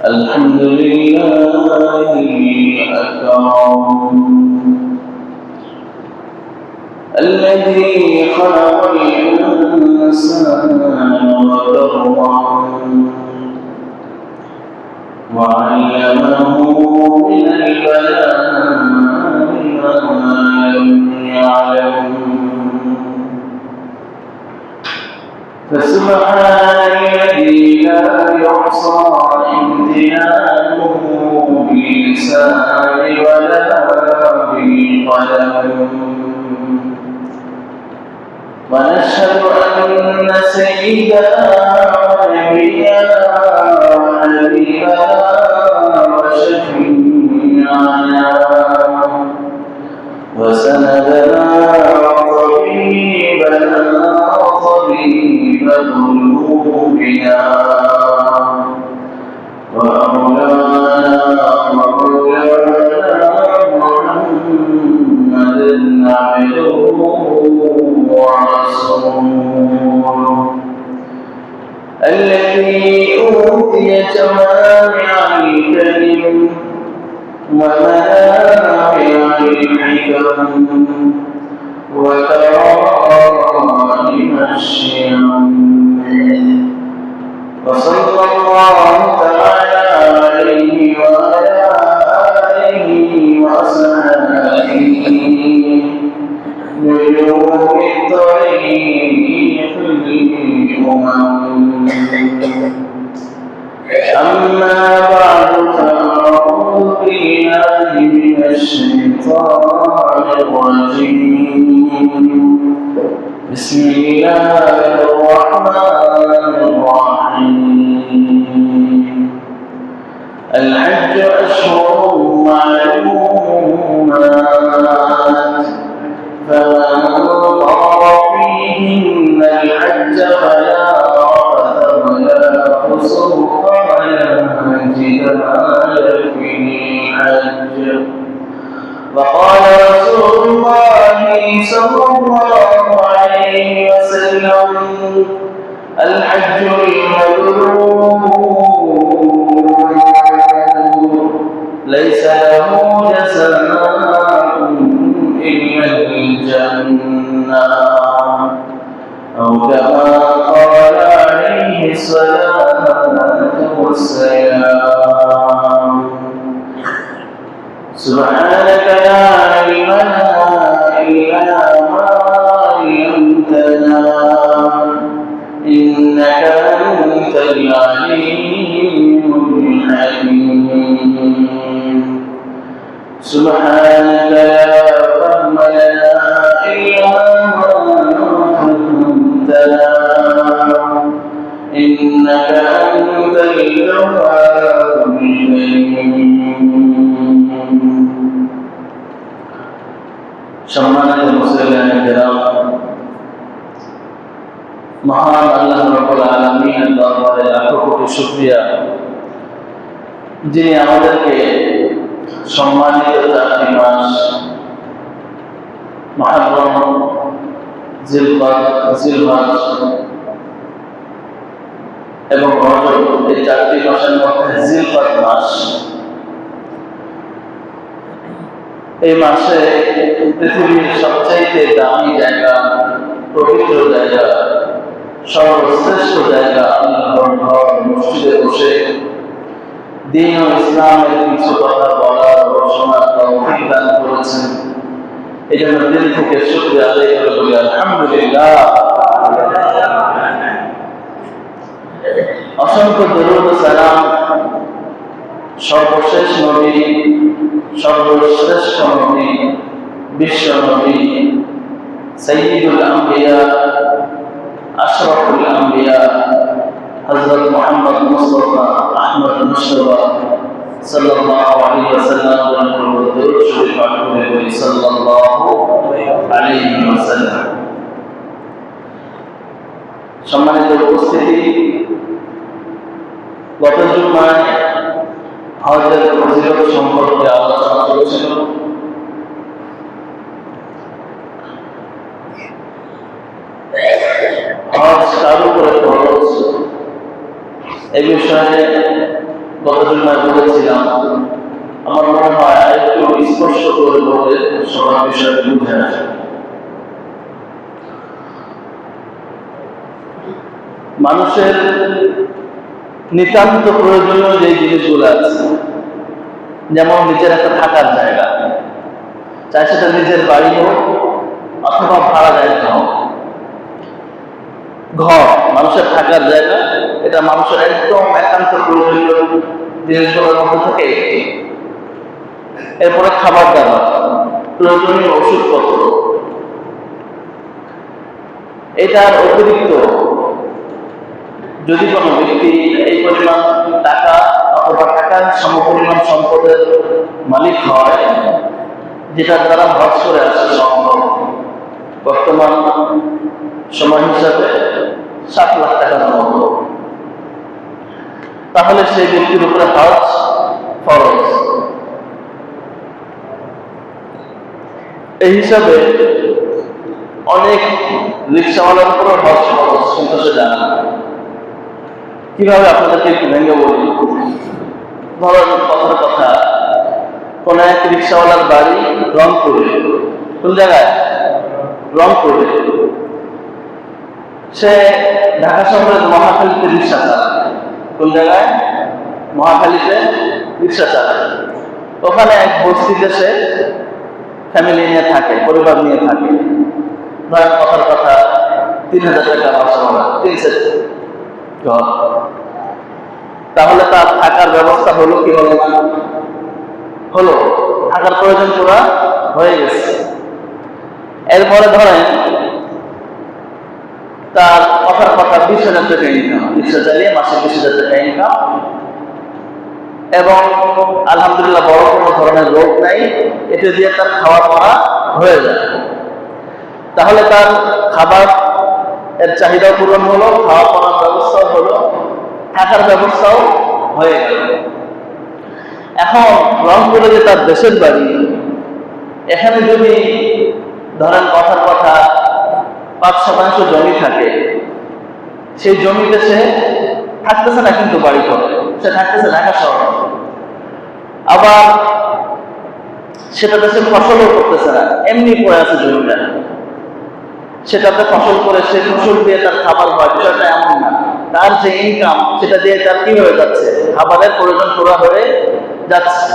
الحمد لله الأكرم الذي خلق الإنسان وكرمه وعلمه من البلاء ما لم يعلم فسبحان الذي لا يحصى امتنانه باللسان ولا بالقلم ونشهد أن سيدنا ونبينا وحبيبنا وشفيعنا وسندنا وطبيبنا وطبيب قلوبنا ومولانا محمد عبده ورسوله الذي أوتي جوامع الكلم ومنابع الحكم وكرائم الشيم وصلى الله تعالى عليه وعلى آله وصحبه نجوم الطريق الأمم أما بعد فأعوذ بالله من الشيطان الرجيم بسم الله الرحمن الرحيم الحج أشهر معلومات فمن فرض فيهن الحج فلا رفث ولا فسوق ولا جدال في الحج وقال رسول الله صلى الله عليه وسلم الحج المبرور ليس له جزاء إلا الجنة أو كما قال عليه الصلاة والسلام سبحانك لا علم لنا إلا ما علمتنا إنك أنت العليم الحكيم سبحانك لا فهم لنا إلا ما فهمتنا إنك أنت الجواد الكريم সম্মানিত মুসলিম কিরাম মহান আল্লাহ রাব্বুল আলামিনের দরবারে লাখো কোটি শুকরিয়া যিনি আমাদেরকে সম্মানিত চারটি মাস মুহররম জিলহজ এবং রজব এই চারটি মাসের মধ্যে জিলহজ মাস এই মাসে পৃথিবীর সবচাইতে দামি জায়গা পবিত্র জায়গা সর্বশ্রেষ্ঠ জায়গা আল্লাহর ঘর মসজিদে বসে দ্বীন ও ইসলামের কিছু কথা বলার ও শোনার তৌফিক দান করেছেন এই জন্য দিল থেকে শুকরিয়া আদায় করে বলি আলহামদুলিল্লাহ অসংখ্য দরুদ ও সালাম সর্বশেষ নবী সর্বশ্রেষ্ঠ নবী বিশ্ব নবী সাইয়্যিদুল আম্বিয়া আশরাফুল আম্বিয়া হযরত মুহাম্মদ মুস্তাফা আহমদ মুশতাবা সাল্লাল্লাহু আলাইহি ওয়াসাল্লাম এর উপর দরুদ শরীফ পাঠ করে বলি সাল্লাল্লাহু আলাইহি ওয়াসাল্লাম সম্মানিত উপস্থিতি গত জুমায় হজের ফজিলত সম্পর্কে আলোচনা করেছিল হজ কার উপরে ফরজ এই বিষয়ে গত জন্মায় বলেছিলাম, আমার মনে হয় একটু স্পষ্ট করে বলে সবার বিষয়টা বুঝে আসে। মানুষের নিতান্ত প্রয়োজনীয় যে জিনিসগুলো আছে, যেমন নিজের একটা থাকার জায়গা, চাই সেটা নিজের বাড়ি হোক অথবা ভাড়া জায়গা হোক। ঘর মানুষের থাকার জায়গা, এটা মানুষের একদম একান্ত প্রয়োজনীয় জিনিসগুলোর মধ্যে থেকে একটি। এরপরে খাবার দাবার, প্রয়োজনীয় ওষুধপত্র, এটার অতিরিক্ত যদি কোনো ব্যক্তি এই পরিমাণ টাকা অথবা টাকার সমপরিমাণ সম্পদের মালিক হয়, যেটার দ্বারা খরচ করে আসা সম্ভব, বর্তমান সময় হিসাবে 7 লাখ টাকার মতো, তাহলে সেই ব্যক্তির উপরে হজ ফরজ। এই হিসাবে অনেক রিক্সাওয়ালার উপরে হজ ফরজ, কিন্তু সে জানে না। কিভাবে আপনাদেরকে একটু ভেঙে বলি। ধরেন কথার কথা, কোন এক রিক্সাওয়ালার বাড়ি রংপুরে। কোন জায়গায়? রংপুরে। সে ঢাকা শহরের মহাখালীতে রিক্সা চালায়। কোন জায়গায়? মহাখালীতে রিক্সা চালায়। ওখানে এক বস্তিতে সে ফ্যামিলি নিয়ে থাকে, পরিবার নিয়ে থাকে। ধরেন কথার কথা 3000 টাকা মাসে ভাড়া, 3 সেট ঘর। তাহলে তার থাকার ব্যবস্থা হলো কি হলো না? হলো, থাকার প্রয়োজন পুরা হয়ে গেছে। এরপরে ধরেন তার কথার কথা 20,000 টাকা ইনকাম, রিক্সা চালিয়ে মাসে 20,000 টাকা ইনকাম, এবং আলহামদুলিল্লাহ বড় কোনো ধরনের রোগ নাই, এটা দিয়ে তার খাওয়া পড়া হয়ে যায়। তাহলে তার খাবার এর চাহিদাও পূরণ হলো, খাওয়া পড়ার ব্যবস্থাও হলো, থাকার ব্যবস্থাও হয়ে গেল। এখন রংপুরে যে তার দেশের বাড়ি, এখানে যদি ধরেন কথার কথা 5% জমি থাকে, সেই জমিতে সে থাকতেছে না, কিন্তু বাড়ি করে সে থাকতেছে ঢাকা শহরে। আবার সেটাতে সে ফসলও করতেছে না, এমনি পড়ে আছে জমিটা, সেটাতে ফসল করে সে ফসল দিয়ে তার খাবার হয়, বিষয়টা এমন না। তার যে ইনকাম, সেটা দিয়ে তার কি হয়ে যাচ্ছে? খাবারের প্রয়োজন পুরা হয়ে যাচ্ছে।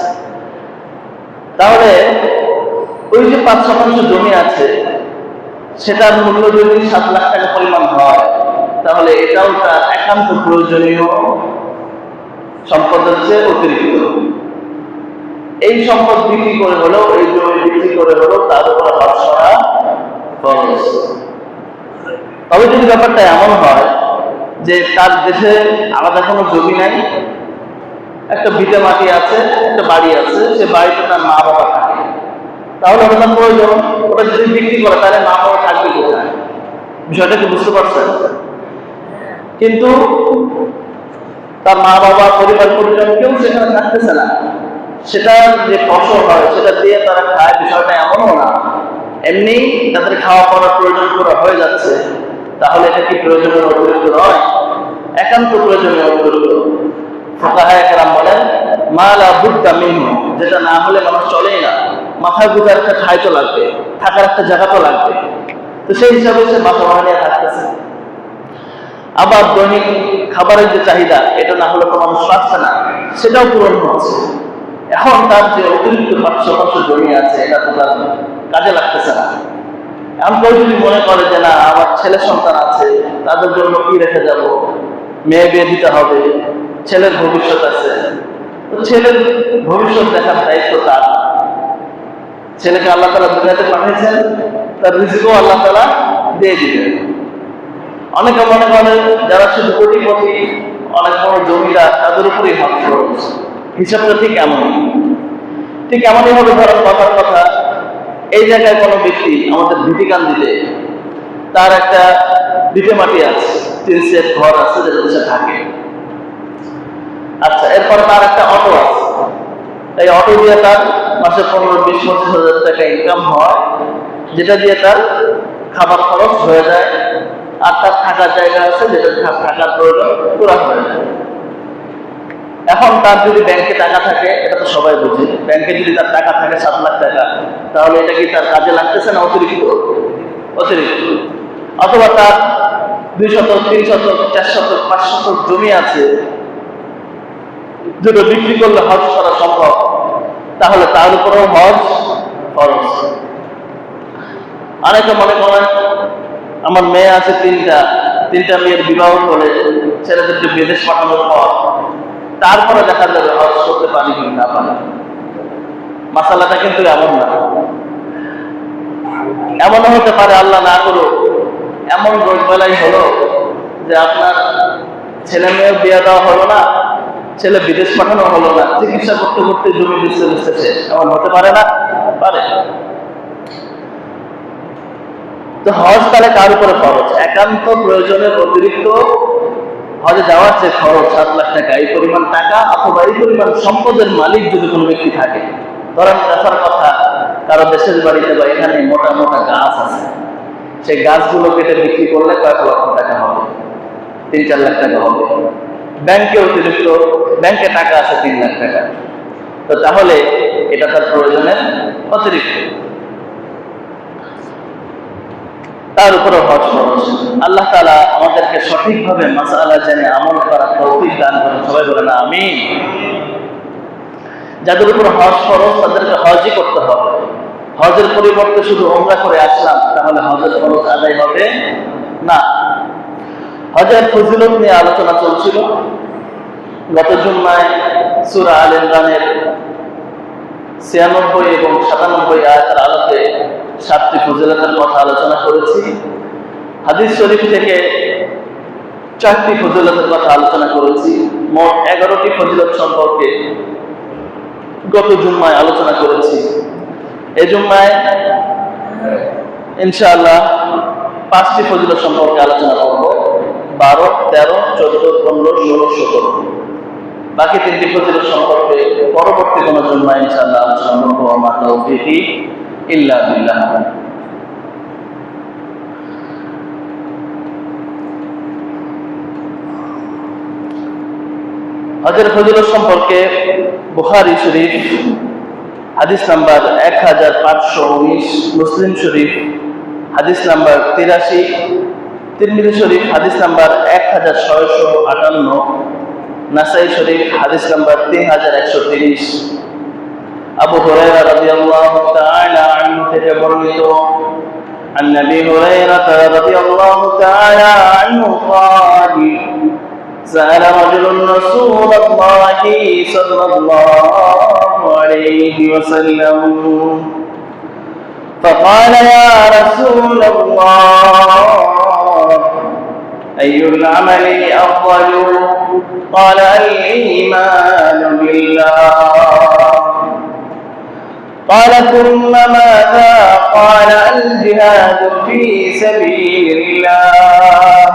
তাহলে ওই যে 5% জমি আছে, সেটার মূল্য যদি 7 লাখ টাকা পরিমাণ হয়, তাহলে এটাও তার একান্ত প্রয়োজনীয় সম্পদের চেয়ে অতিরিক্ত। এই সম্পদ বিক্রি করে হলেও, এই জমি বিক্রি করে হলেও তার উপরে হজ করা ফরজ। তবে যদি ব্যাপারটা এমন হয় যে তার দেশে আলাদা কোনো জমি নাই, একটা ভিটে মাটি আছে, একটা বাড়ি আছে, সে বাড়িতে তার মা বাবা থাকে, তাহলে ওটা প্রয়োজন। ওটা যদি বিক্রি করে তাহলে মা বাবা থাকবে কোথায়? বিষয়টা কি বুঝতে পারছেন? কিন্তু তার মা বাবা, পরিবার পরিজন কেউ সেখানে থাকতেছে না, সেটা যে ফসল হয় সেটা দিয়ে তারা খায়, বিষয়টা এমনও না। এমনি তাদের খাওয়া পড়ার প্রয়োজন পুরো হয়ে যাচ্ছে, তাহলে এটা কি প্রয়োজনীয় অতিরিক্ত নয়? একান্ত প্রয়োজনীয় অতিরিক্ত। ফুকাহায়ে কেরাম বলেন, মা লা বুদ্দা মিনহু, যেটা না হলে মানুষ চলেই না। মাথায় গুজার একটা ঠাঁই তো লাগবে, থাকার একটা জায়গা তো লাগবে, তো সেই হিসাবে সে বাসা ভাড়া নিয়ে থাকতেছে। আবার দৈনিক খাবারের যে চাহিদা, এটা না হলে তো মানুষ পাচ্ছে না, সেটাও পূরণ হচ্ছে। এখন তার যে অতিরিক্ত 5% জমি আছে, এটা তো তার কাজে লাগতেছে না। এখন কেউ যদি মনে করে যে না, আমার ছেলে সন্তান আছে, তাদের জন্য কি রেখে যাব, মেয়ে বিয়ে দিতে হবে, ছেলের ভবিষ্যৎ আছে, তো ছেলের ভবিষ্যৎ দেখার দায়িত্ব তার। ছেলেকে আল্লাহ তাআলা দুনিয়াতে পাঠিয়েছেন, তার রিজিকও আল্লাহ তাআলা দিয়ে দিবেন। অনেকে মনে করে যারা শুধু কোটিপতি, অনেক বড় জমিদার, তাদের উপরেই হক ফরজ। হিসাবটা ঠিক এমনই। ঠিক এমনই হবে, ধরেন কথার কথা, এই জায়গায় কোনো ব্যক্তি আমাদের ভিটিকান্দিতে, তার একটা ভিটে মাটি আছে, 3 সেট ঘর আছে, যেটাতে সে থাকে। আচ্ছা, এরপর তার একটা অটো আছে, এই অটো দিয়ে তার মাসে 15-20-25 হাজার টাকা ইনকাম হয়, যেটা দিয়ে তার খাবার খরচ হয়ে যায়, আর তার থাকার জায়গা আছে, যেটা থাকার প্রয়োজন পুরা হয়ে যায়। এখন তার যদি ব্যাংকে টাকা থাকে, এটা তো সবাই বুঝে, ব্যাংকে যদি তার টাকা থাকে 7 লাখ টাকা, তাহলে এটা কি তার কাজে লাগতেছে না অতিরিক্ত? অতিরিক্ত। অথবা তার 2 শতক, 3 শতক, 4 শতক, 5 শতক জমি আছে, যেটা বিক্রি করলে হজ করা সম্ভব, তাহলে তার উপরেও হজ ফরজ। অনেকে মনে করেন আমার মেয়ে আছে 3টা মেয়ের বিবাহ করে ছেলেদেরকে বিদেশ পাঠানোর পর তারপরে দেখা যাবে হজ করতে পারি কি না পারি। মাসালাটা কিন্তু এমন না। এমনও হতে পারে, আল্লাহ না করুক, এমন রোগবেলাই হলো যে আপনার ছেলে মেয়ের বিয়ে দেওয়া হলো না, ছেলে বিদেশ পাঠানো হলো না, চিকিৎসা করতে করতে জমি বেঁচে শেষ। এমন হতে পারে না? পারে। তো হজ তাহলে কার উপরে খরচ? একান্ত প্রয়োজনের অতিরিক্ত হজে যাওয়ার যে খরচ 7 লাখ টাকা, এই পরিমাণ টাকা অথবা এই পরিমাণ সম্পদের মালিক যদি কোনো ব্যক্তি থাকে, ধরেন দেখার কথা কারো দেশের বাড়িতে বা এখানে মোটা মোটা গাছ আছে, সেই গাছগুলো কেটে বিক্রি করলে কয়েক লক্ষ টাকা হবে, 3-4 লাখ টাকা হবে। ব্যাংকে অতিরিক্ত ব্যাংকে টাকা আছে 3 লাখ টাকা, তো তাহলে এটা তার প্রয়োজনের অতিরিক্ত, তার উপরে হজ ফরজ। আল্লাহ তাআলা আমাদেরকে সঠিকভাবে মাসআলা জেনে আমল করার তৌফিক দান করেন। সবাই বলেন আমিন। যাদের উপর হজ ফরজ তাদেরকে হজই করতে হবে। হজের পরিবর্তে শুধু উমরা করে আসলাম, তাহলে হজের ফরজ আদায় হবে না। হজের ফজিলত নিয়ে আলোচনা চলছিল। গত জুমায় সূরা আল ইমরানের 96 এবং 97 আয়াতের আলোকে 7টি ফজিলতের কথা আলোচনা করেছি। হাদিস শরীফ থেকে 4টি ফজিলতের কথা আলোচনা করেছি। মোট 11টি ফজিলত সম্পর্কে গত জুমায় আলোচনা করেছি। এই জুমায় ইনশাআল্লাহ 5টি ফজিলত সম্পর্কে আলোচনা করব, 12, 13, 14, 15, 16, 17। বাকি 3টি ফজিলত সম্পর্কে পরবর্তী কোনো জুমায় ইনশাআল্লাহ আলোচনা করব। আমা তাওফীকি ইল্লা বিল্লাহ। হজের ফজিলত সম্পর্কে বুখারী শরীফ হাদিস নাম্বার 1519, মুসলিম শরীফ হাদিস নাম্বার 83, তিরমিজি শরীফ হাদিস নাম্বার 1658, নাসাই শরীফ হাদিস নাম্বার 3130, আবু হুরায়রা রাদিয়াল্লাহু তাআলা আনহু থেকে বর্ণিত, عن أبي هريرة رضي الله تعالى عنه قال سأل رجل رسول الله صلى الله عليه وسلم فقال يا رسول الله أي العمل أفضل؟ قال الإيمان بالله. قال ثم ماذا؟ قال الجهاد في سبيل الله.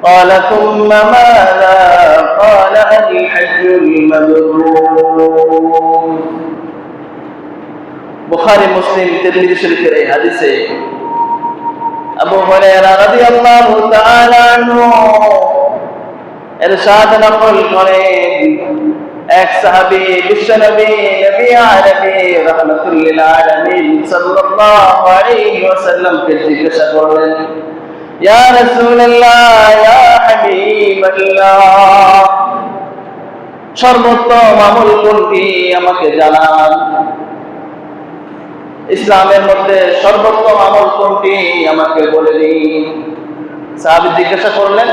قال ثم ماذا؟ قال الحج المبرور. বুখারী, মুসলিম, তিরমিজি শরীফের এই হাদিসে আবু হুরায়রা রাদিয়াল্লাহু তাআলা আনহু ইরশাদ নকল করেন, এক সাহাবী বিশ্বনবী নবী আরবি রাহমাতুল লিল আলামিন সাল্লাল্লাহু আলাইহি ওয়াসাল্লামকে জিজ্ঞাসা করলেন, ইয়া রাসূলুল্লাহ, ইয়া হাবিবাল্লাহ, সর্বোত্তম আমল কোনটি আমাকে জানান। ইসলামের মধ্যে সর্বোত্তম আমল কোনটি আমাকে বলে দিন। সাহাবী জিজ্ঞাসা করলেন,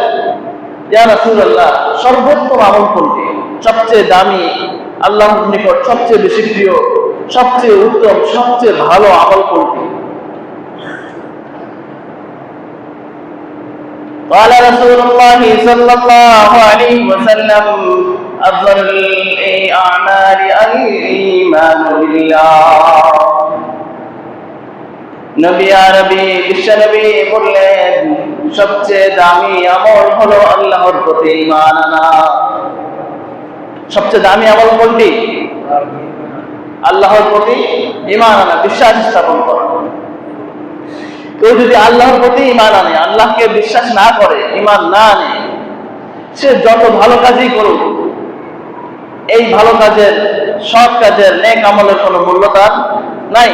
ইয়া রাসূলুল্লাহ, সর্বোত্তম আমল কোনটি, সবচেয়ে দামি, আল্লাহর নিকট সবচেয়ে বেশি প্রিয়, সবচেয়ে উত্তম, সবচেয়ে ভালো আমল কোনটি? قال رسول الله صلى الله عليه وسلم أفضل الأعمال الإيمان بالله. নবী আরবি বিশ্বনবী বললেন, সবচেয়ে দামি আমল হলো আল্লাহর প্রতি ঈমান আনা। সবচেয়ে দামি আমল কোনটি? আল্লাহর প্রতি ঈমান আনা, বিশ্বাস স্থাপন করা। কেউ যদি আল্লাহর প্রতি ঈমান আনে, আল্লাহকে বিশ্বাস না করে, ঈমান না আনে, সে যত ভালো কাজই করুক এই ভালো কাজের, সৎ কাজের, নেক আমলের কোনো মূল্য তার নাই।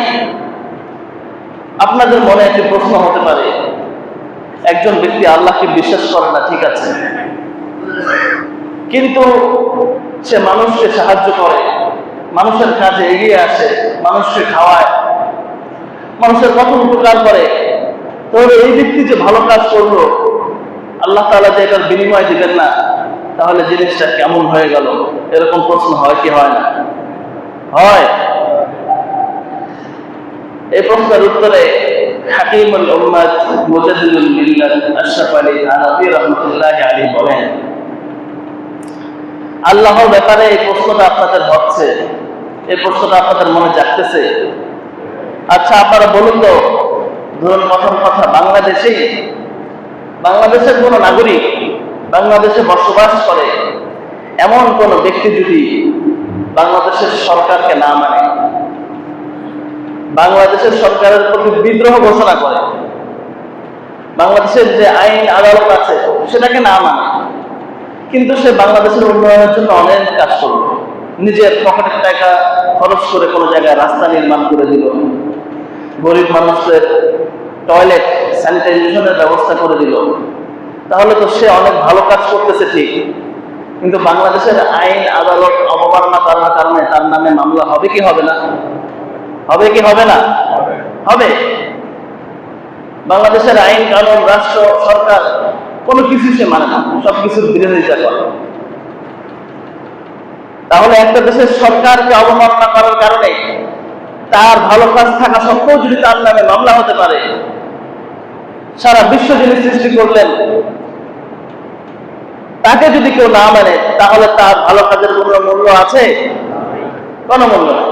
আপনাদের মনে একটি প্রশ্ন হতে পারে, একজন ব্যক্তি আল্লাহকে বিশ্বাস করে না, ঠিক আছে, কিন্তু সে মানুষকে সাহায্য করে, মানুষের কাজে এগিয়ে আসে, মানুষকে খাওয়ায়, মানুষের কত উপকার করে, তাহলে এই ব্যক্তি যে ভালো কাজ করলো, আল্লাহ তাআলা যে এটার বিনিময় দিবেন না, তাহলে জিনিসটা কেমন হয়ে গেল? এরকম প্রশ্ন হয় কি হয় না? হয়। এই প্রশ্নের উত্তরে হাকিমুল উম্মাত মুজাদ্দিদুল মিল্লাত আশরাফ আলী থানভী রাহমাতুল্লাহি আলাইহি বলেন, আল্লাহর ব্যাপারে এই প্রশ্নটা আপনাদের হচ্ছে, এই প্রশ্নটা আপনাদের মনে জাগতেছে। আচ্ছা, আপনারা বলুন তো, ধরুন প্রথম কথা, বাংলাদেশের কোন নাগরিক, বাংলাদেশে বসবাস করে এমন কোন ব্যক্তি যদি বাংলাদেশের সরকারকে না মানে, বাংলাদেশের সরকারের প্রতি বিদ্রোহ ঘোষণা করে, বাংলাদেশের যে আইন আদালত আছে সেটাকে না মানে, কিন্তু সে বাংলাদেশের উন্নয়নের জন্য অনেক কাজ করলো, নিজের পকেটের টাকা খরচ করে কোনো জায়গায় রাস্তা নির্মাণ করে দিল, গরিব মানুষদের টয়লেট স্যানিটাইজেশনের ব্যবস্থা করে দিল, তাহলে তো সে অনেক ভালো কাজ করতেছে ঠিক, কিন্তু বাংলাদেশের আইন আদালত অবমাননা করার কারণে তার নামে মামলা হবে কি হবে না? হবে কি হবে না? হবে। বাংলাদেশের আইন কানুন, রাষ্ট্র, সরকার কোনো কিছু সে মানে না, সবকিছুর বিরোধিতা করে। তাহলে একটা দেশের সরকারকে অবমাননা করার কারণে তার ভালো কাজ থাকা সত্ত্বেও যদি তার নামে মামলা হতে পারে, সারা বিশ্ব যিনি সৃষ্টি করলেন তাকে যদি কেউ না মানে, তাহলে তার ভালো কাজের কোনো মূল্য আছে? কোনো মূল্য নেই।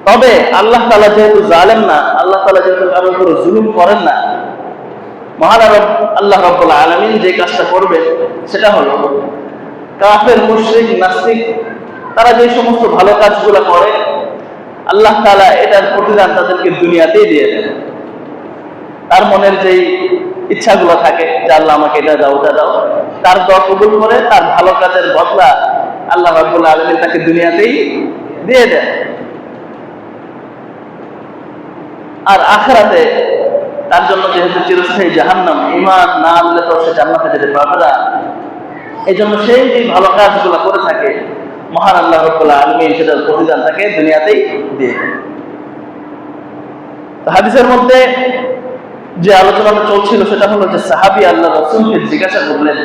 তবে আল্লাহ তাআলা যেহেতু জালেম না, আল্লাহ তাআলা যেহেতু কারোর উপর জুলুম করেন না, মহান আল্লাহ রাব্বুল আলামিন যে কাজটা করবেন সেটা হলো, কাফের, মুশরিক, নাস্তিক তারা যে সমস্ত ভালো কাজগুলো করে, আল্লাহ তাআলা এটার প্রতিদান তাদেরকে দুনিয়াতেই দিয়ে দেন। তার মনের যেই ইচ্ছাগুলো থাকে যে আল্লাহ আমাকে এটা দাও, ওটা দাও, তার দোয়া কবুল করে তার ভালো কাজের বদলা আল্লাহ রাব্বুল আলামিন তাকে দুনিয়াতেই দিয়ে দেন। আর আখিরাতে তার জন্য যেহেতু চিরস্থায়ী জাহান্নাম, ঈমান না আনলে তো সে জান্নাতে যেতে পারবে না। এই জন্য সেই যে ভালো কাজগুলো করে থাকে, মহান আল্লাহ রাব্বুল আলামিন সেটার প্রতিদান তাকে দুনিয়াতেই দিয়ে দেন। হাদিসের মধ্যে যে আলোচনাটা চলছিল সেটা হলো যে সাহাবী আল্লাহ রাসূলকে জিজ্ঞাসা করলেন,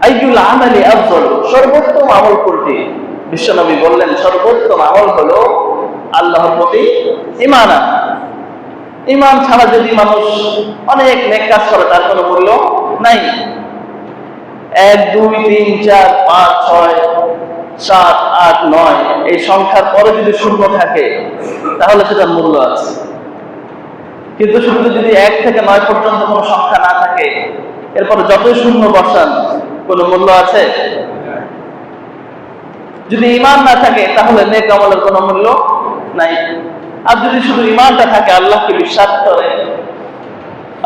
আইয়ুল আমালি আফযল, সর্বোত্তম আমল কোনটি? বিশ্বনবী বললেন, সর্বোত্তম আমল হলো আল্লাহর প্রতি ঈমান আনা। ঈমান ছাড়া যদি মানুষ অনেক নেক কাজ করে, তার কোনো মূল্য নাই। 1 2 3 4 5 6 7 8 9 এই সংখ্যার পরে যদি শূন্য থাকে তাহলে সেটার মূল্য আছে, কিন্তু শুধু যদি 1 থেকে 9 পর্যন্ত কোনো সংখ্যা না থাকে, এরপর যতই শূন্য বসান কোনো মূল্য আছে? যদি ঈমান না থাকে তাহলে নেক আমলের কোনো মূল্য নাই। আর যদি শুধু ঈমানটা থাকে, আল্লাহকে বিশ্বাস করে,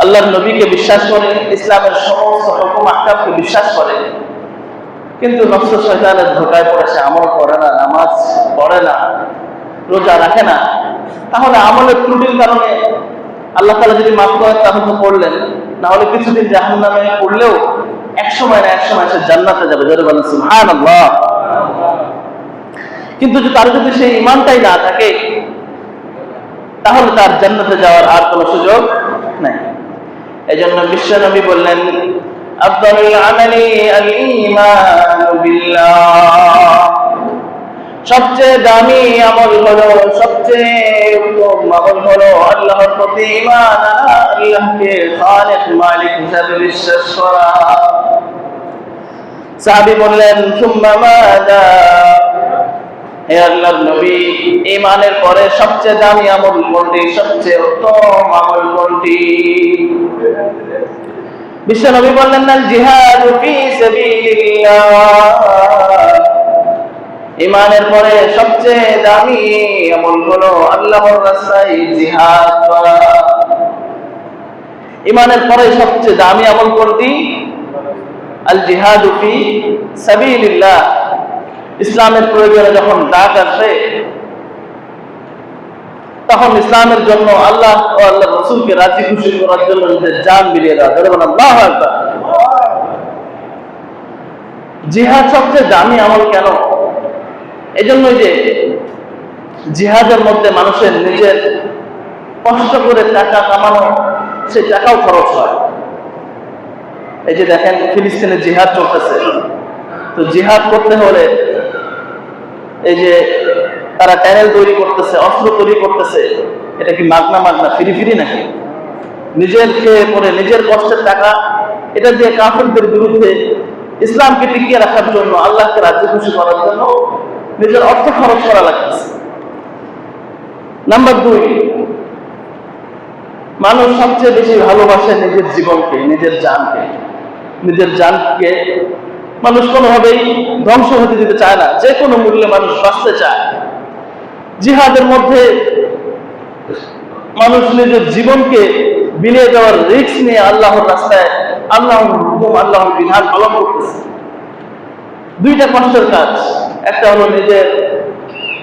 আল্লাহর নবীকে বিশ্বাস করে, ইসলামের সমস্ত হুকুম আহকামকে বিশ্বাস করে, কিন্তু নফস শয়তানের ধোঁকায় পড়ে সে আমল করে না, নামাজ পড়ে না, রোজা রাখে না, তাহলে আমলের ত্রুটির কারণে আল্লাহ তাআলা যদি মাফ করেন তাহলে তো পড়লেন, না হলে কিছুদিন জাহান্নামে পড়লেও এক সময় না এক সময় সে জান্নাতে যাবে। জোরে বলেন সুবহানাল্লাহ। কিন্তু তার যদি সেই ঈমানটাই না থাকে তাহলে তার জান্নাতে যাওয়ার আর কোনো সুযোগ নাই। এজন্য বিশ্বনবী বললেন, আফদালুল আমালি আল ঈমান বিল্লাহ, সবচেয়ে দামি আমল হলো, সবচেয়ে উত্তম আমল হলো আল্লাহর প্রতি ঈমান আনা, আল্লাহকে খালিক মালিক হিসেবে বিশ্বাস করা। সাহাবী বললেন, সুম্মা মাযা, হে আল্লাহর নবী, ঈমানের পরে সবচেয়ে দামি আমল কোনটি, সবচেয়ে উত্তম আমল কোনটি? বিশ্বনবী বললেন, আল জিহাদু ফি সাবিলিল্লাহ, ঈমানের পরে সবচেয়ে দামি আমল হলো আল্লাহর রাস্তায় জিহাদ করা। ঈমানের পরে সবচেয়ে দামি আমল কোনটি? আল জিহাদু ফি সাবিলিল্লাহ, ইসলামের প্রয়োজনে যখন ডাক আসবে তখন ইসলামের জন্য আল্লাহ ও আল্লাহর রাসূলকে রাজি খুশি করার জন্য নিজের জান বিলিয়ে দেওয়া। বলুন আল্লাহু আকবার। জিহাদ সবচেয়ে দামি আমল কেন? এজন্যই যে জিহাদের মধ্যে মানুষের নিজের কষ্ট করে টাকা কামানো, সেই টাকাও খরচ হয়। এই যে দেখেন ফিলিস্তিনে জিহাদ চলতেছে, তো জিহাদ করতে হলে এই যে তারা ট্যানেল তৈরি করতেছে, অস্ত্র তৈরি করতেছে, এটা কি মাগনা মাগনা ফ্রি ফ্রি নাকি? নিজের খেয়ে পরে নিজের কষ্টের টাকা এটা দিয়ে কাফেরদের বিরুদ্ধে ইসলামকে টিকিয়ে রাখার জন্য, আল্লাহকে রাজি খুশি করার জন্য নিজের অর্থ খরচ করা লাগতেছে। নাম্বার 2, মানুষ সবচেয়ে বেশি ভালোবাসে নিজের জীবনকে, নিজের জানকে। নিজের জানকে মানুষ কোনোভাবেই ধ্বংস হতে দিতে চায় না, যে কোনো মূল্যে মানুষ বাঁচতে চায়। জিহাদের মধ্যে মানুষ নিজের জীবনকে বিলিয়ে দেওয়ার রিস্ক নিয়ে আল্লাহর রাস্তায় আল্লাহর হুকুম, আল্লাহর বিধান পালন করতেছে। 2টা কষ্টের কাজ, একটা হলো নিজের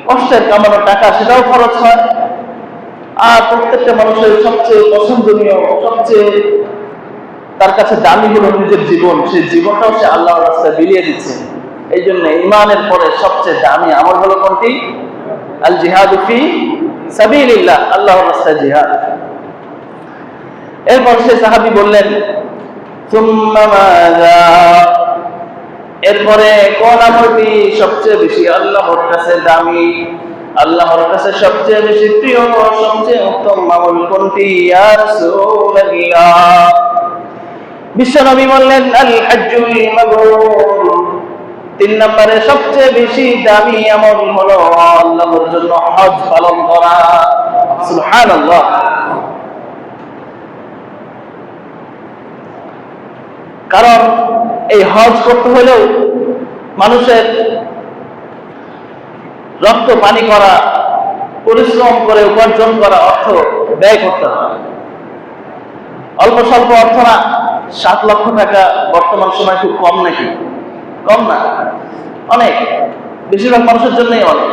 কষ্টের কামানো টাকা, সেটাও খরচ হয়, আর প্রত্যেকটা মানুষের সবচেয়ে পছন্দনীয়, সবচেয়ে তার কাছে দামি হলো নিজের জীবন। সেই জীবনটাও সে আল্লাহর রাস্তায় বিলিয়ে দিচ্ছে। এই জন্য ঈমানের পরে সবচেয়ে দামি আমল হলো কোনটি? আল জিহাদু ফি সাবিলিল্লাহ, আল্লাহর রাস্তায় জিহাদ। এরপর সে সাহাবী বললেন, সুম্মা মাযা, এরপরে কোন আমলটি সবচেয়ে বেশি আল্লাহর কাছে দামি, আল্লাহর কাছে সবচেয়ে বেশি প্রিয়, সবচেয়ে উত্তম আমল কোনটি ইয়া রাসূলুল্লাহ? বিশ্বনবী বললেন, আল হজ্জুল মাবরুর, 3 নম্বরে সবচেয়ে বেশি দামি আমল হলো আল্লাহর জন্য হজ পালন করা। সুবহানাল্লাহ। কারণ এই হজ করতে হলেও মানুষের রক্ত পানি করা, পরিশ্রম করে উপার্জন করা অর্থ ব্যয় করতে হয়। অল্প স্বল্প অর্থ না। 7 লক্ষ টাকা বর্তমান সময় খুব কম নাকি? কম না, অনেক। বেশিরভাগ মানুষের জন্যই অনেক।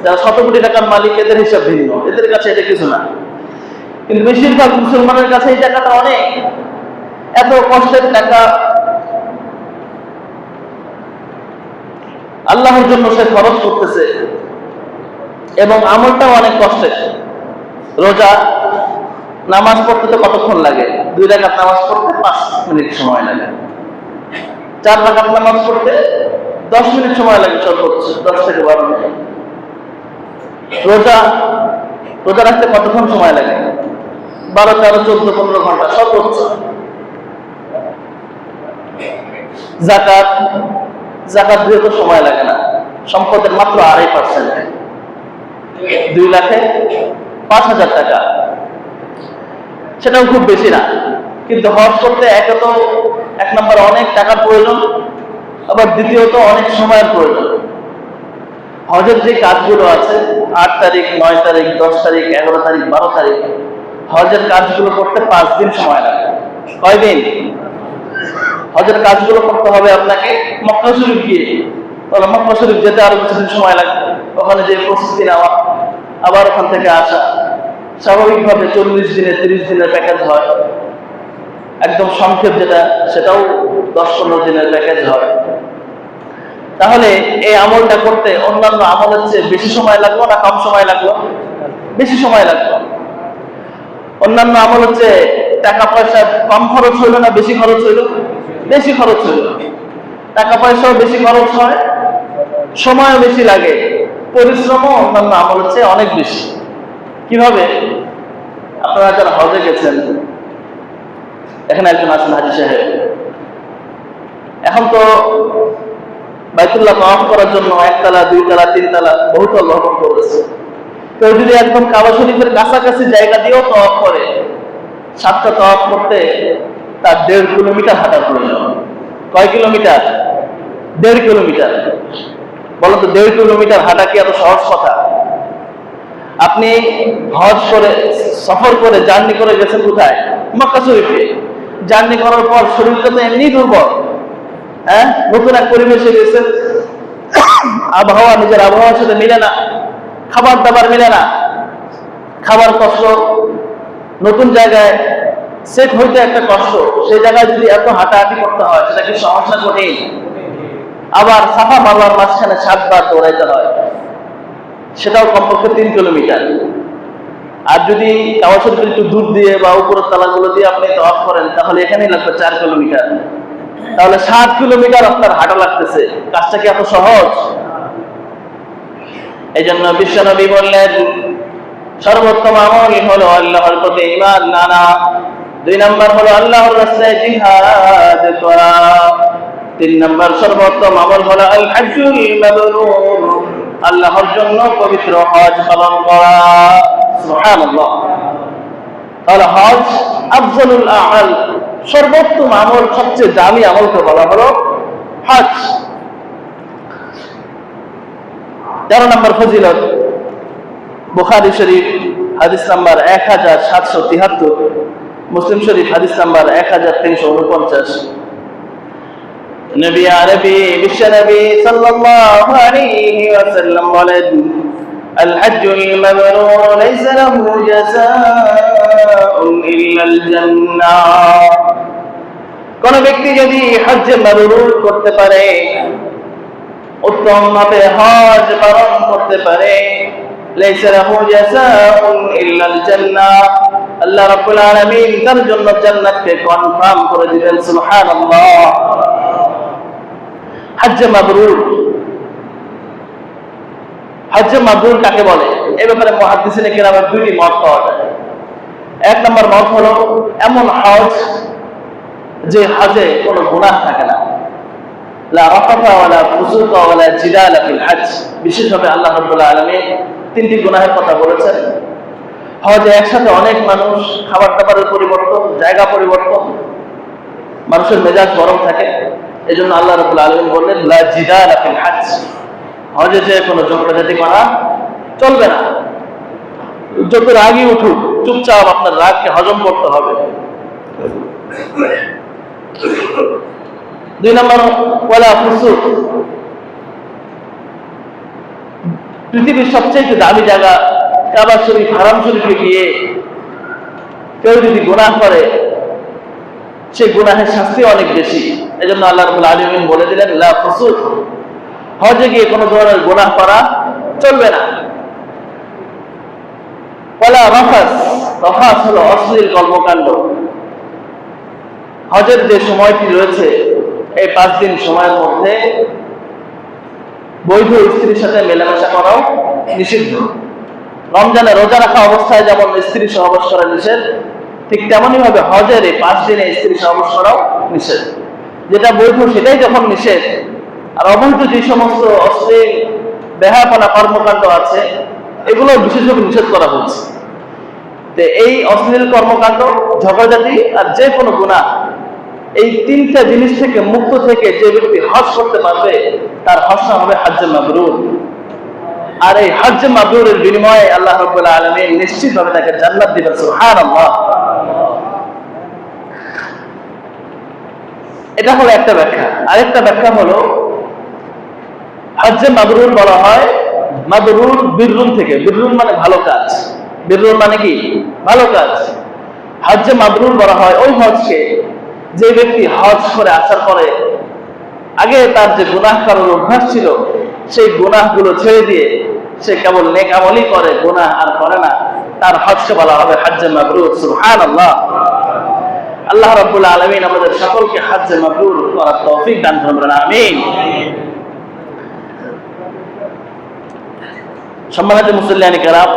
যারা 100 কোটি টাকার মালিক, এদের হিসাব ভিন্ন, এদের কাছে এটা কিছু না। কিন্তু বেশিরভাগ মুসলমানের কাছে এই টাকাটা অনেক। এত কষ্টের টাকা আল্লাহর জন্য সে খরচ করতেছে, এবং আমলটাও অনেক কষ্টের। রোজা, নামাজ পড়তে তো কতক্ষণ লাগে? 2 রাকাত নামাজ পড়তে 5 মিনিট সময় লাগে। 4 রাকাত নামাজ পড়তে 10 মিনিট সময় লাগে, সর্বোচ্চ 10 থেকে 12 মিনিট। রোজা রাখতে কতক্ষণ সময় লাগে? 12, 13, 14, 15 ঘন্টা সর্বোচ্চ। জাকাত দিয়ে তো সময় লাগে না, সম্পদের মাত্র 2.5%, 2,05,000 টাকা, সেটাও খুব বেশি না। কিন্তু হজ করতে এক নম্বর অনেক টাকার প্রয়োজন, আবার দ্বিতীয়ত অনেক সময়ের প্রয়োজন। হজের যে কাজগুলো আছে, 8 তারিখ, 9 তারিখ, 10 তারিখ, 11 তারিখ, 12 তারিখ, হজের কাজগুলো করতে 5 দিন সময় লাগে। কয়দিন? হজের কাজগুলো করতে হবে আপনাকে মক্কা শরীফ গিয়ে, তাহলে মক্কা শরীফ যেতে আরো কিছুদিন সময় লাগবে, ওখানে যে প্রস্তুতি নেওয়া, আবার ওখান থেকে আসা। স্বাভাবিকভাবে 40 দিনের 30 দিনের প্যাকেজ হয়, একদম সংক্ষেপ যেটা সেটাও 10-15 দিনের প্যাকেজ হয়। তাহলে এই আমলটা করতে অন্যান্য আমলের চেয়ে বেশি সময় লাগলো না কম সময় লাগলো? বেশি সময় লাগলো। অন্যান্য আমল হচ্ছে টাকা পয়সা কম খরচ হইলো না বেশি খরচ হইলো? বেশি খরচ হইলো। টাকা পয়সাও বেশি খরচ হয়, সময়ও বেশি লাগে, পরিশ্রমও অন্যান্য আমল হচ্ছে অনেক বেশি। কিভাবে? আপনারা যারা হজে গেছেন, এখানে একজন আছেন হাজী সাহেব, এখন তো বাইতুল্লাহ তাওয়াফ করার জন্য 1 তলা 2 তলা 3 তলা বহুতল ভবন করেছে। কেউ যদি একদম কাবা শরীফের কাছাকাছি জায়গা দিয়েও তাওয়াফ করে, 7টা তাওয়াফ করতে তার 1.5 কিলোমিটার হাঁটার প্রয়োজন। কয় কিলোমিটার? 1.5 কিলোমিটার। বলো তো, 1.5 কিলোমিটার হাঁটা কি এত সহজ কথা? আপনি হজ করে, সফর করে, জার্নি করে গেছেন কোথায়? মক্কা শরীফে। জার্নি করার পর শরীরটা তো এমনি দুর্বল, হ্যাঁ, নতুন এক পরিবেশে গেছেন, আবহাওয়া নিজের আবহাওয়ার সাথে মিলে না, খাবার দাবার মিলে না, খাবার কষ্ট, নতুন জায়গায় সেট হইতে একটা কষ্ট, সেই জায়গায় যদি এত হাঁটাহাঁটি করতে হয় সেটা কি সমস্যা কঠিন? আবার সাফা মারওয়ার মাঝখানে 7 বার দৌড়াইতে হয়, সেটাও কমপক্ষে 3 কিলোমিটার। আর যদি কাবা শরীফের একটু দূর দিয়ে বা উপরের তালাগুলো দিয়ে আপনি তওয়াফ করেন তাহলে এখানেই লাগবে 4 কিলোমিটার। তাহলে 7 কিলোমিটার আপনার হাঁটা লাগতেছে। কাজটা কি এত সহজ? এই জন্য বিশ্বনবী বললেন সর্বোত্তম আমল হলো আল্লাহর প্রতি ঈমান আনা, 2 নম্বর হলো আল্লাহর রাস্তায় জিহাদ করা, 3 নম্বর সর্বোত্তম আমল হলো আল হজ্জুল মাবরুর, আল্লাহর জন্য পবিত্র হজ পালন করা। সুবহানাল্লাহ। তাহলে হজ আফজলুল আমাল, সর্বোত্তম আমল, সবচেয়ে দামি আমলকে বলা হলো হজ। 13 নম্বর ফজিলত, বুখারী শরীফ হাদিস নাম্বার 1773, মুসলিম শরীফ হাদিস নাম্বার 1349। নবী আরবি বিশ্ব নবী সাল্লাল্লাহু আলাইহি ওয়াসাল্লাম বলেন আল হজ্জুল মাবরুর লাইসা লাহু জাযাউন ইল্লাল জান্নাহ। কোন ব্যক্তি যদি হজ্জ মাবরুর করতে পারে, উত্তম ভাবে হজ পালন করতে পারে, লাইসা লাহু জাযাউন ইল্লাল জান্নাহ, আল্লাহ রাব্বুল আলামিন তার জন্য জান্নাতকে কনফার্ম করে দিবেন। সুবহানাল্লাহ। হজ্জ মাবরুর, হজ্জ মাবরুর কাকে বলে? এই ব্যাপারে মুহাদ্দিসিনে কেরামের 2টি মত পাওয়া যায়। 1 নম্বর মত হলো এমন হজ যে হজে কোনো গুনাহ থাকে না, লা রাফাতা ওয়ালা ফুসুকা ওয়ালা জিদালা ফিল হজ। বিশেষভাবে আল্লাহ রাব্বুল আলামিন 3টি গুনাহের কথা বলেছেন। হজে একসাথে অনেক মানুষ, খাবার দাবারের পরিবর্তন, জায়গা পরিবর্তন, মানুষের মেজাজ গরম থাকে। এজন্য আল্লাহ রাব্বুল আলামিন বললেন লা জিদালা ফিল হজ, হজে যে কোনো ঝগড়াঝাটি করা চলবে না। যত রাগই উঠুক, চুপচাপ আপনার রাগকে হজম করতে হবে। 2 নম্বর ওয়ালা ফুসুক, পৃথিবীর সবচেয়ে দামি জায়গা কাবা শরীফ, হারাম শরীফে গিয়ে কেউ যদি গুনাহ করে, সেই গুনাহের শাস্তি অনেক বেশি। এজন্য আল্লাহ রাব্বুল আলামিন বলে দিলেন লা ফুসুক, হজে গিয়ে কোনো ধরনের গুনাহ করা চলবে না। ওয়ালা রাফাস, রাফাস হলো অশ্লীল কর্মকাণ্ড। হজের যে সময়টি রয়েছে, এই 5 দিন সময়ের মধ্যে বৈধ স্ত্রীর সাথে মেলামেশা করাও নিষিদ্ধ। রমজানে রোজা রাখা অবস্থায় যেমন স্ত্রী সহবাস করা নিষেধ, ঠিক তেমনই ভাবে হজের এই 5 দিনে স্ত্রী সহবাস করাও নিষেধ। যেটা বৈধ সেটাই যখন নিষেধ, আর অবৈধ যে সমস্ত অশ্লীল বেহায়াপনা কর্মকাণ্ড আছে এগুলো বিশেষভাবে নিষেধ করা হয়েছে। তো এই অশ্লীল কর্মকাণ্ড, ঝগড়াঝাটি আর যে কোনো গুনাহ, এই 3টা জিনিস থেকে মুক্ত থেকে যে ব্যক্তি হজ করতে পারবে তার হজটা হবে হজ্জে মাবরুর। আর এই হজ্জে মাবরুরের বিনিময়ে আল্লাহ রাব্বুল আলামিন নিশ্চিতভাবে তাকে জান্নাত দিবেন। সুবহানাল্লাহ। এটা হলো একটা ব্যাখ্যা। আরেকটা ব্যাখ্যা হলো হজ্জে মাবরুর বলা হয় মাবরুর বিররুন থেকে। বিররুন মানে ভালো কাজ, বিররুন মানে কি? ভালো কাজ। হজ্জে মাবরুর বলা হয় ওই হজকে যে ব্যক্তি হজ করে আসার পরে আগে তার যে গুনাহ করার অভ্যাস ছিল সেই গুনাহগুলো ছেড়ে দিয়ে সে কেবল নেক আমলই করে, গুনাহ আর করে না, তার হজকে বলা হবে হজ্জে মাবরুর। সুবহানাল্লাহ। আল্লাহ রাব্বুল আলামিন আমাদের সকলকে হজ্জে মাবরুর করার তৌফিক দান করুন। আমিন। সম্মানিত মুসল্লিয়ান কিরাম,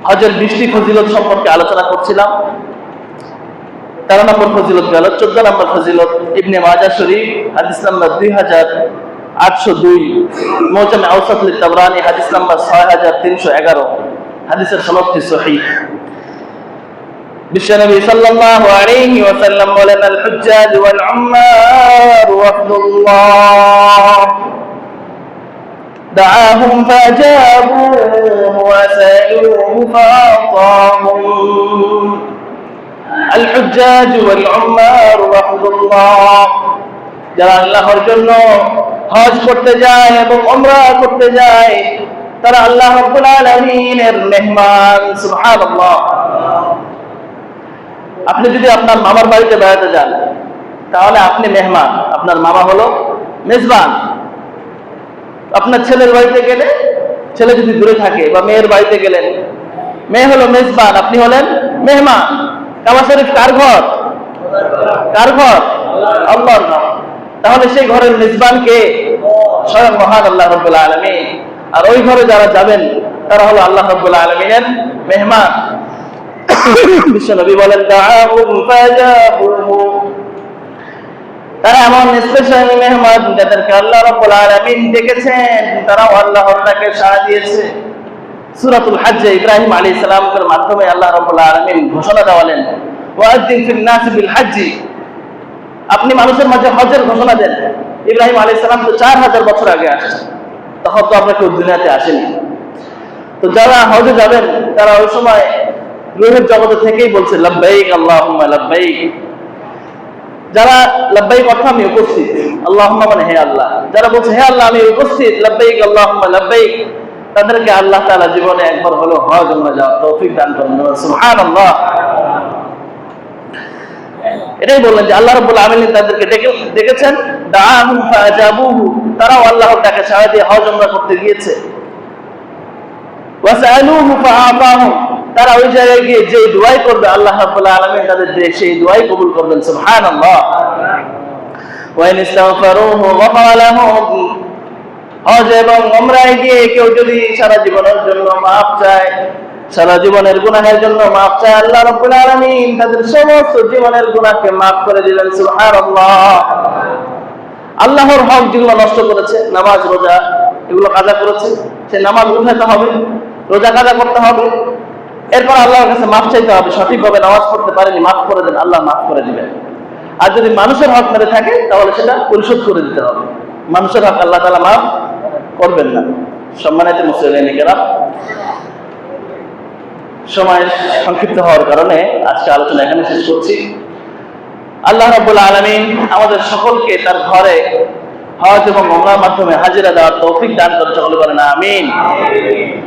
হজের 20টি ফজিলত সম্পর্কে আলোচনা করছিলাম। 13 নম্বর ফজিলত গেল। 14 নম্বর ফজিলত ইবনে মাজাহ শরীফ হাদিস নাম্বার 2802, মুজাম আওসাত লিত-তাবরানী হাদিস নাম্বার 6311, হাদিসের সনদটি সহিহ। বিশ্বনবী সাল্লাল্লাহু আলাইহি ওয়াসাল্লাম বলেন আল হুজ্জাজ ওয়াল উম্মার ওয়াফদুল্লাহ دعاهم فأجابوه وسألوه فأعطاهم আল হুজ্জাজ ওয়াল উম্মার রাহমাতুল্লাহ, যারা আল্লাহর জন্য হজ করতে যায় এবং উমরা করতে যায় তারা আল্লাহ রাব্বুল আলামিনের মেহমান। সুবহানাল্লাহ। আপনি যদি আপনার মামার বাড়িতে বেড়াতে যান তাহলে আপনি মেহমান, আপনার মামা হলো মেজবান। আপনার ছেলের বাড়িতে গেলে, ছেলে যদি দূরে থাকে, বা মেয়ের বাড়িতে গেলেন, মেয়ে হলো মেজবান, আপনি হলেন মেহমান। কাবা শরীফ কার ঘর? কার ঘর? আল্লাহর ঘর। তাহলে সেই ঘরের মেজবান কে? স্বয়ং মহান আল্লাহ রাব্বুল আলামিন। আর ওই ঘরে যারা যাবেন তারা হলো আল্লাহ রাব্বুল আলামিনের মেহমান। বিশ্বনবী বলেন দাআহুম ফাজাবুহু, তারা এমন স্পেশাল মেহমান যাদেরকে আল্লাহ রাব্বুল আলামিন ডেকেছেন, তারাও আল্লাহর ডাকে সাড়া দিয়েছে। সূরাতুল হজ্জে ইব্রাহিম আলাইহিস সালামের মাধ্যমে আল্লাহ রাব্বুল আলামিন ঘোষণা দেওয়ালেন ওয়াজ্জিন ফিন নাস বিল হজ্জি, আপনি মানুষের মাঝে হজের ঘোষণা দেন। ইব্রাহিম আলাইহিস সালাম তো 4000 বছর আগে আসছেন, তখন তো আপনাকে দুনিয়াতে আসেনি। তো যারা হজে যাবেন তারা ওই সময় রূহের জগতে থেকেই বলছে লাব্বাইক আল্লাহুম্মা লাব্বাইক। যারা লাব্বাইক অর্থ আমি উপস্থিত, আল্লাহুম্মা মানে হে আল্লাহ, যারা বলছে হে আল্লাহ আমি উপস্থিত, লাব্বাইক আল্লাহুম্মা লাব্বাইক, তাদেরকে আল্লাহ তাআলা জীবনে একবার হলো হজ উমরা যাওয়ার তৌফিক দান করেন। সুবহানাল্লাহ। এটাই বললেন যে আল্লাহ রাব্বুল আলামিন তাদেরকে ডেকেছেন, দাআহুম ফাজাবুহু, তারাও আল্লাহর ডাকে সাড়া দিয়ে হজ উমরা করতে গিয়েছে। ওয়াসআলুহু ফাআতাহুম, তারা ওই জায়গায় গিয়ে যে দোয়াই করবে আল্লাহ রাব্বুল আলামিন তাদের সেই দোয়াই কবুল করবেন। সুবহানাল্লাহ। ওয়া ইন ইস্তাগফারুহু গফারা লাহুম, হজ এবং উমরায় গিয়ে কেউ যদি সারা জীবনের জন্য মাফ চায়, সারা জীবনের গুনাহের জন্য মাফ চায়, আল্লাহ রাব্বুল আলামিন তাদের সমস্ত জীবনের গুনাহকে মাফ করে দিলেন। সুবহানাল্লাহ। আল্লাহর হক যেগুলো নষ্ট করেছে, নামাজ রোজা এগুলো কাজা করেছে, সে নামাজ উঠাতে হবে, রোজা কাজা করতে হবে, এরপর আল্লাহর কাছে মাফ চাইতে হবে। সঠিকভাবে নামাজ পড়তে পারেনি, মাফ করে দেন, আল্লাহ মাফ করে দিবেন। আর যদি মানুষের হক মেরে থাকে তাহলে সেটা পরিশোধ করে দিতে হবে। মানুষের হক আল্লাহ তাআলা মাফ করবেন না। সম্মানিত মুসলিমেরা, সময় সংক্ষিপ্ত হওয়ার কারণে আজকে আলোচনা এখানে শেষ করছি। আল্লাহ রাব্বুল আলামিন আমাদের সকলকে তার ঘরে হজ এবং উমরার মাধ্যমে হাজিরা দেওয়ার তৌফিক দান করেন। সকলে বলেন আমিন।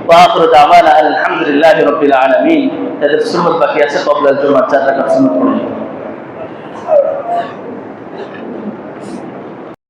ওয়া আখিরু দাওয়ানা আলহামদুলিল্লাহি রাব্বিল আলামিন। তাদের সুন্নাত বাকি আছে, কবলার জন্য 4 রাকাত সুন্নাত পড়ুন।